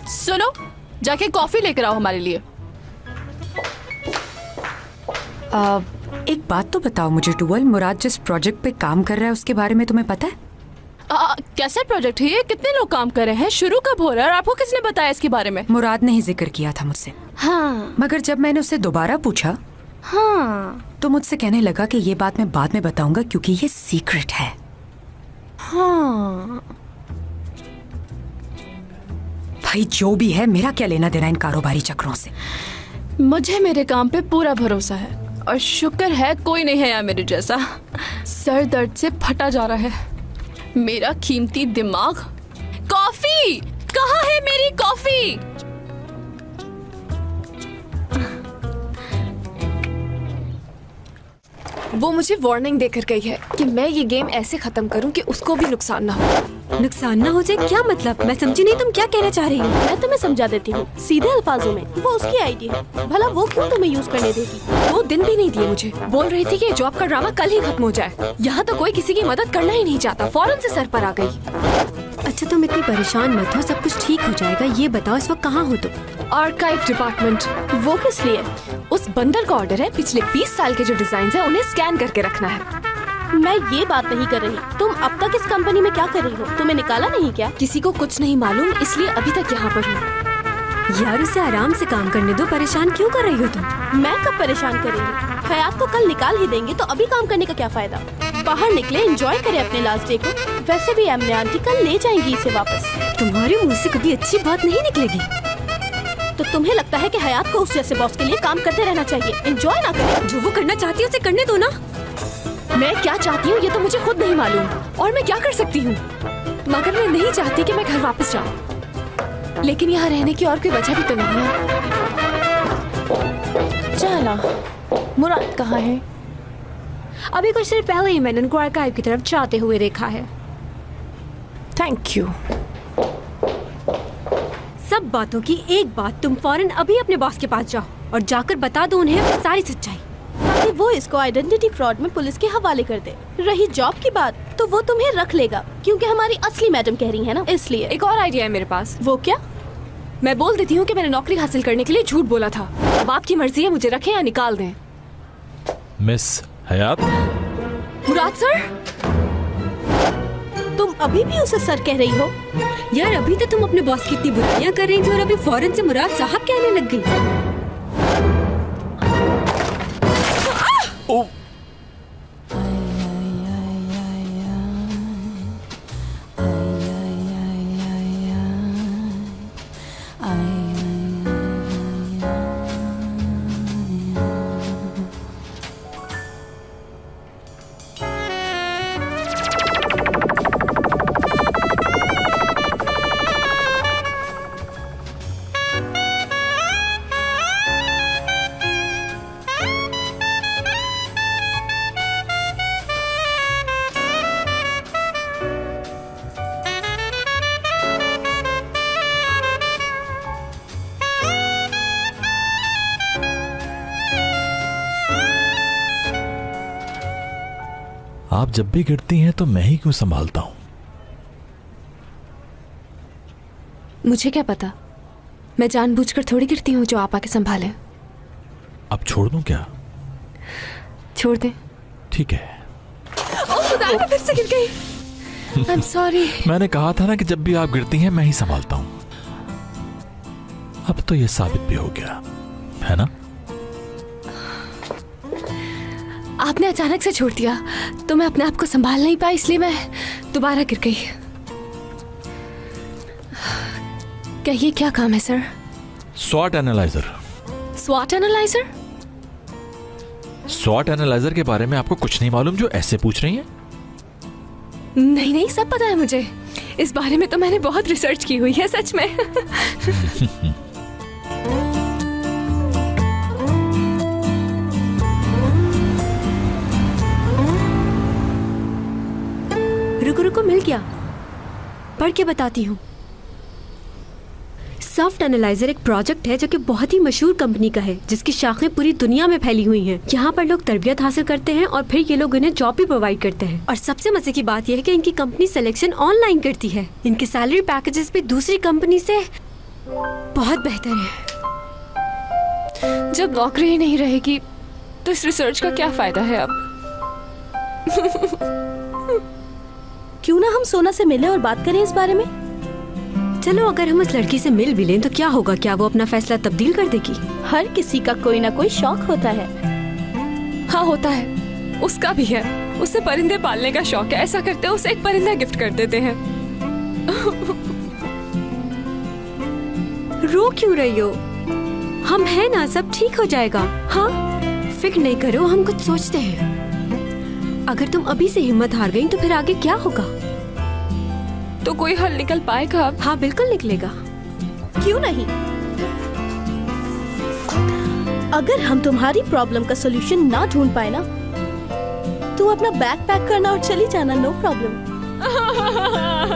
सुनो, जाके कॉफी लेकर आओ हमारे लिए। एक बात तो बताओ मुझे टुवल, मुराद जिस प्रोजेक्ट पे काम कर रहा है उसके बारे में तुम्हें पता है? कैसा प्रोजेक्ट है ये? कितने लोग काम कर रहे हैं? शुरू कब हो रहा है और आपको किसने बताया इसके बारे में? मुराद ने ही जिक्र किया था मुझसे। हाँ, मगर जब मैंने उससे दोबारा पूछा तो मुझसे कहने लगा कि ये बात मैं बाद में बताऊंगा क्योंकि ये सीक्रेट है। भाई जो भी है, मेरा क्या लेना देना इन कारोबारी चक्रों से। मुझे मेरे काम पे पूरा भरोसा है और शुक्र है कोई नहीं है यहाँ मेरे जैसा। सर दर्द से फटा जा रहा है मेरा कीमती दिमाग। कॉफी कहाँ है? मेरी कॉफी। वो मुझे वार्निंग देकर गई है कि मैं ये गेम ऐसे खत्म करूं कि उसको भी नुकसान ना हो। नुकसान ना हो जाए? क्या मतलब? मैं समझी नहीं, तुम क्या कहना चाह रही हो? मैं तुम्हें समझा देती हूँ सीधे अल्फाजों में। वो उसकी आईडी है, भला वो क्यों तुम्हें यूज करने देगी? 2 दिन भी नहीं दिए मुझे। बोल रही थी कि जॉब का ड्रामा कल ही खत्म हो जाए। यहाँ तो कोई किसी की मदद करना ही नहीं चाहता, फौरन से सर पर आ गई। अच्छा तुम इतनी परेशान मत हो, सब कुछ ठीक हो जाएगा। ये बताओ इस वक्त कहाँ हो तुम? Archive department. वो किस लिए? उस बंदर का ऑर्डर है पिछले 20 साल के जो डिजाइन है उन्हें स्कैन करके रखना है। मैं ये बात नहीं कर रही। तुम अब तक इस कंपनी में क्या कर रही हो? तुम्हें निकाला नहीं क्या? किसी को कुछ नहीं मालूम, इसलिए अभी तक यहाँ पर हूँ। यार उसे आराम से काम करने दो, परेशान क्यों कर रही हो तुम? मैं कब परेशान कर रही हूँ? हयात को कल निकाल ही देंगे तो अभी काम करने का क्या फायदा? बाहर निकले, एंजॉय करे अपने लास्ट डे को। वैसे भी एमने आंटी कल ले जाएंगी इसे वापस। तुम्हारे मुँह से कभी अच्छी बात नहीं निकलेगी। तो तुम्हें लगता है कि हयात को उस जैसे बॉस के लिए काम करते रहना चाहिए, एंजॉय ना करे? जो वो करना चाहती है उसे करने दो ना। मैं क्या चाहती हूँ ये तो मुझे खुद नहीं मालूम, और मैं क्या कर सकती हूँ? मगर मैं नहीं चाहती कि मैं घर वापस जाऊँ, लेकिन यहाँ रहने की और कोई वजह भी तो नहीं है। चलो, मुराद कहाँ है? अभी कुछ देर पहले ही मैंने उनको आर्काइव की तरफ जाते हुए देखा है। Thank you. सब बातों की एक बात, तुम फौरन अभी अपने बॉस के पास जाओ और जाकर बता दो उन्हें अपनी सारी सच्चाई, ताकि वो इसको आइडेंटिटी फ्रॉड में पुलिस के हवाले कर दे। रही जॉब की बात तो वो तुम्हें रख लेगा, क्योंकि हमारी असली मैडम कह रही है ना, इसलिए। एक और आइडिया है मेरे पास। वो क्या? मैं बोल देती हूँ कि मैंने नौकरी हासिल करने के लिए झूठ बोला था। अब आपकी मर्जी है, मुझे रखें या निकाल दें। मिस हयात। मुराद सर, तुम अभी भी उसे सर कह रही हो? यार अभी तो तुम अपने बॉस की इतनी बुराइयां कर रही थी और अभी फौरन से मुराद साहब कहने लग गई। आप जब भी गिरती हैं तो मैं ही क्यों संभालता हूं? मुझे क्या पता, मैं जानबूझकर थोड़ी गिरती हूँ जो आप आके संभालें। अब छोड़ दूं क्या? छोड़ दें। ठीक है। ओह खुदा, मैं फिर से गिर गई। I'm sorry। मैंने कहा था ना कि जब भी आप गिरती हैं मैं ही संभालता हूं। अब तो ये साबित भी हो गया है ना? आपने अचानक से छोड़ दिया तो मैं अपने आप को संभाल नहीं पाई, इसलिए मैं दोबारा गिर गई। कहिए क्या काम है सर? स्वॉट एनालाइजर। स्वॉट एनालाइजर? स्वॉट एनालाइजर के बारे में आपको कुछ नहीं मालूम जो ऐसे पूछ रही हैं? नहीं नहीं, सब पता है मुझे। इस बारे में तो मैंने बहुत रिसर्च की हुई है, सच में। रुको रुको, मिल गया, पढ़ के बताती हूँ। सॉफ्ट एनालाइजर एक प्रोजेक्ट है जो कि बहुत ही मशहूर कंपनी का है, जिसकी शाखें पूरी दुनिया में फैली हुई हैं। यहाँ पर लोग तरबियत हासिल करते हैं और फिर ये लोग उन्हें जॉब भी प्रोवाइड करते हैं। और सबसे मजे की बात यह है कि इनकी कंपनी सिलेक्शन ऑनलाइन करती है। इनके सैलरी पैकेजेस भी दूसरी कंपनी से बहुत बेहतर है। जब नौकरी ही नहीं रहेगी तो इस रिसर्च का क्या फायदा है अब? क्यों ना हम सोना से मिले और बात करें इस बारे में। चलो, अगर हम उस लड़की से मिल भी लें तो क्या होगा? क्या वो अपना फैसला तब्दील कर देगी? हर किसी का कोई ना कोई शौक होता है। हाँ होता है, उसका भी है। उसे परिंदे पालने का शौक है। ऐसा करते उसे एक परिंदा गिफ्ट कर देते हैं। रो क्यों रही हो? हम हैं ना, सब ठीक हो जाएगा। हाँ, फिक्र नहीं करो, हम कुछ सोचते हैं। अगर तुम अभी से हिम्मत हार गई तो फिर आगे क्या होगा? तो कोई हल निकल पाएगा अब? हाँ, बिल्कुल निकलेगा। क्यों नहीं? अगर हम तुम्हारी प्रॉब्लम का सॉल्यूशन ना ढूंढ पाए ना, तो अपना बैग पैक करना और चली जाना, नो प्रॉब्लम।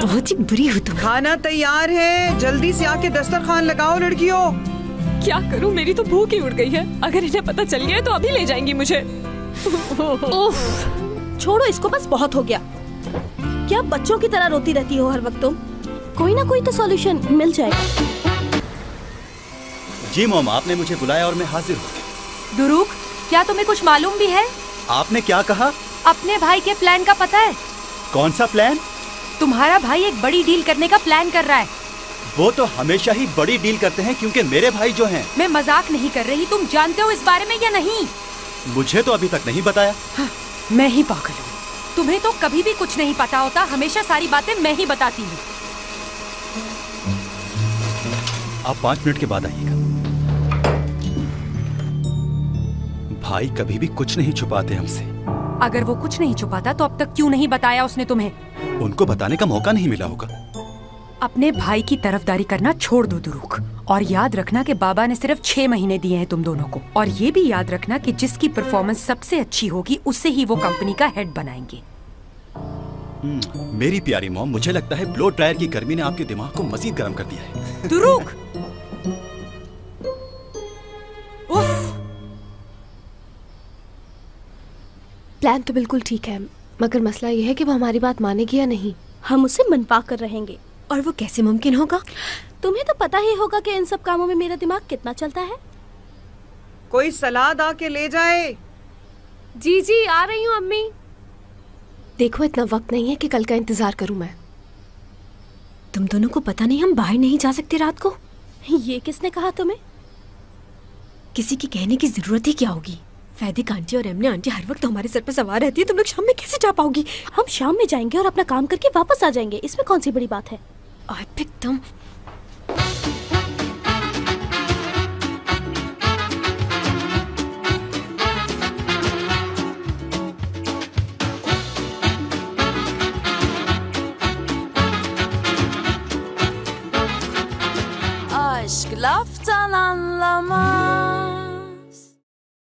बहुत ही बुरी हो तुम। खाना तैयार है, जल्दी से आके दस्तरखान लगाओ लड़कियों। क्या करूं, मेरी तो भूख ही उड़ गई है। अगर इन्हें पता चल गया तो अभी ले जाएंगी मुझे। उफ, छोड़ो इसको, बस बहुत हो गया। क्या बच्चों की तरह रोती रहती हो हर वक्त तुम? कोई ना कोई तो सॉल्यूशन मिल जाएगा। जी मॉम, आपने मुझे बुलाया और मैं हाजिर हूँ। दुरूक, क्या तुम्हें कुछ मालूम भी है? आपने क्या कहा? अपने भाई के प्लान का पता है? कौन सा प्लान? तुम्हारा भाई एक बड़ी डील करने का प्लान कर रहा है। वो तो हमेशा ही बड़ी डील करते हैं, क्योंकि मेरे भाई जो हैं। मैं मजाक नहीं कर रही, तुम जानते हो इस बारे में या नहीं? मुझे तो अभी तक नहीं बताया। हाँ, मैं ही पागल हूँ। तुम्हें तो कभी भी कुछ नहीं पता होता, हमेशा सारी बातें मैं ही बताती हूँ। आप 5 मिनट के बाद आइएगा। भाई कभी भी कुछ नहीं छुपाते हमसे। अगर वो कुछ नहीं छुपाता तो अब तक क्यों नहीं बताया उसने तुम्हें? उनको बताने का मौका नहीं मिला होगा। अपने भाई की तरफदारी करना छोड़ दो दुरूक, और याद रखना कि बाबा ने सिर्फ 6 महीने दिए हैं तुम दोनों को। और ये भी याद रखना कि जिसकी परफॉर्मेंस सबसे अच्छी होगी उसे ही वो कंपनी का हेड बनाएंगे। मेरी प्यारी मॉम, मुझे लगता है ब्लो ड्रायर की गर्मी ने आपके दिमाग को मजीद गर्म कर दिया है। दुरूक! उफ! प्लान तो बिल्कुल ठीक है, मगर मसला ये है कि वो हमारी बात मानेगी या नहीं। हम उसे मनपा कर रहेंगे। और वो कैसे मुमकिन होगा? तुम्हें तो पता ही होगा कि इन सब कामों में मेरा दिमाग कितना चलता है। कोई सलाद आके ले जाए। जी जी, आ रही हूँ अम्मी। देखो, इतना वक्त नहीं है कि कल का इंतजार करूं मैं। तुम दोनों को पता नहीं हम बाहर नहीं जा सकते रात को? ये किसने कहा तुम्हें? किसी की कहने की जरूरत ही क्या होगी? फैदिक आंटी और एमने आंटी हर वक्त हमारे सर पर सवार रहती है। तुम लोग शाम में कैसे जा पाओगी? हम शाम में जाएंगे और अपना काम करके वापस आ जाएंगे, इसमें कौन सी बड़ी बात है? आई पिक तुम। Aşk laftan anlamaz.